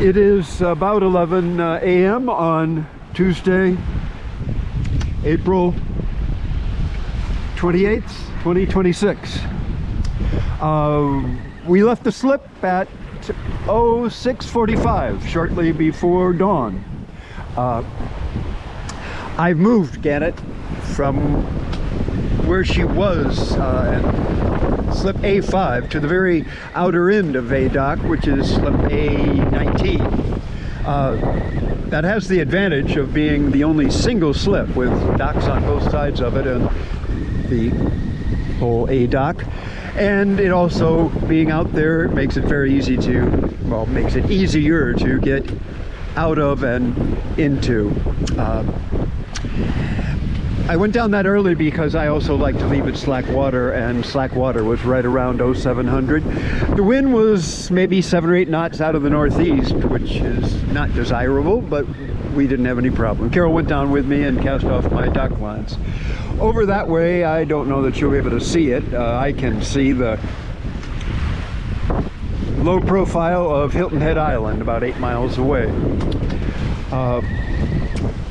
It is about 11 a.m. on Tuesday, April 28th, 2026. We left the slip at 06:45, shortly before dawn. I've moved GANNET from where she was slip A5 to the very outer end of A dock, which is slip A19. That has the advantage of being the only single slip with docks on both sides of it and the whole A dock. And it also, being out there, makes it very easy to, well, makes it easier to get out of and into. I went down that early because I also like to leave it slack water, and slack water was right around 0700. The wind was maybe 7 or 8 knots out of the northeast, which is not desirable, but we didn't have any problem. Carol went down with me and cast off my dock lines. Over that way, I don't know that you'll be able to see it. I can see the low profile of Hilton Head Island about 8 miles away.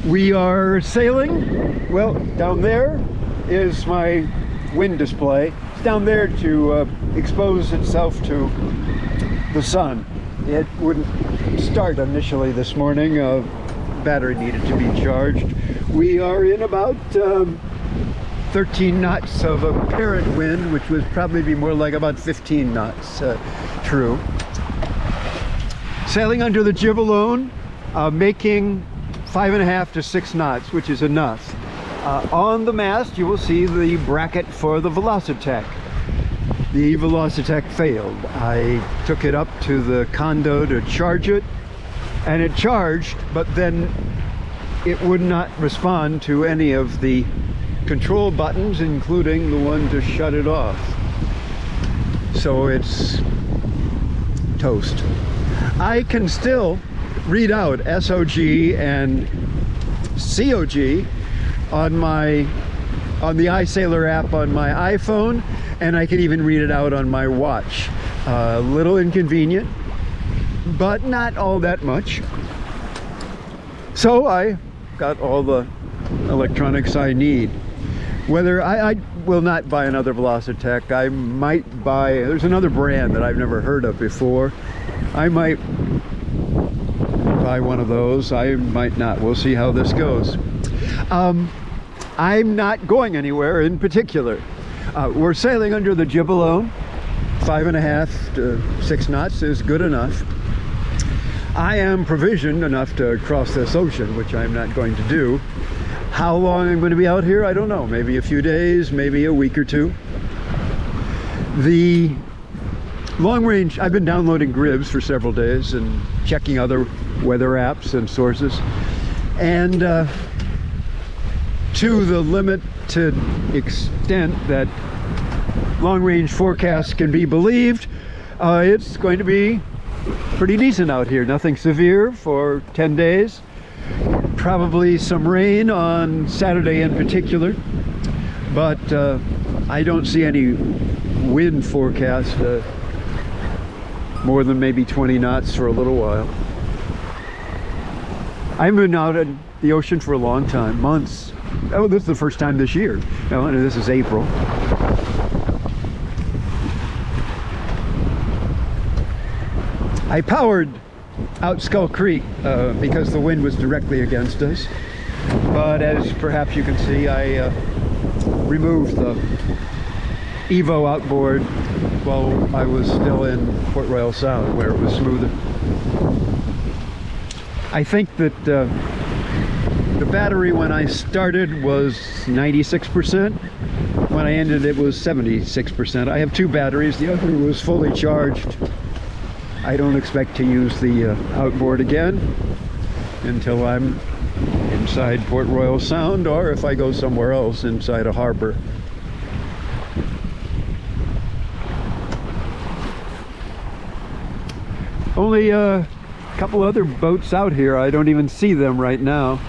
We are sailing. Well, down there is my wind display. It's down there to expose itself to the sun. It wouldn't start initially this morning. Battery needed to be charged. We are in about 13 knots of apparent wind, which would probably be more like about 15 knots true. Sailing under the jib alone, making 5.5 to 6 knots, which is enough. On the mast, you will see the bracket for the Velocitech. The Velocitech failed. I took it up to the condo to charge it, and it charged, but then it would not respond to any of the control buttons, including the one to shut it off. So it's toast. I can still read out SOG and COG on the iSailor app on my iPhone, and I can even read it out on my watch. A little inconvenient, but not all that much. So I got all the electronics I need. Whether I will not buy another Velocitech. I might buy, there's another brand that I've never heard of before. I might buy one of those. I might not. We'll see how this goes. I'm not going anywhere in particular. We're sailing under the jib alone. 5.5 to 6 knots is good enough. I am provisioned enough to cross this ocean, which I'm not going to do. How long I'm going to be out here, I don't know. Maybe a few days, maybe a week or two. The long range, I've been downloading Gribs for several days and checking other weather apps and sources. And to the limited extent that long range forecasts can be believed, it's going to be pretty decent out here. Nothing severe for 10 days. Probably some rain on Saturday in particular, but I don't see any wind forecast more than maybe 20 knots for a little while. I've been out in the ocean for a long time, months. Oh, this is the first time this year. No, this is April. I powered out Skull Creek because the wind was directly against us, but as perhaps you can see, I removed the Evo outboard while I was still in Port Royal Sound, where it was smoother. I think that the battery when I started was 96%. When I ended it was 76%. I have 2 batteries. The other was fully charged. I don't expect to use the outboard again until I'm inside Port Royal Sound, or if I go somewhere else inside a harbor. Only a couple other boats out here. I don't even see them right now.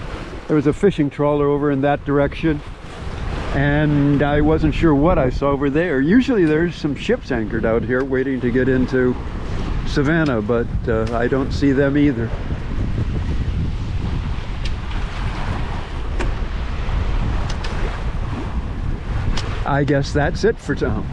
There was a fishing trawler over in that direction, and I wasn't sure what I saw over there. Usually there's some ships anchored out here waiting to get into Savannah, but I don't see them either. I guess that's it for now.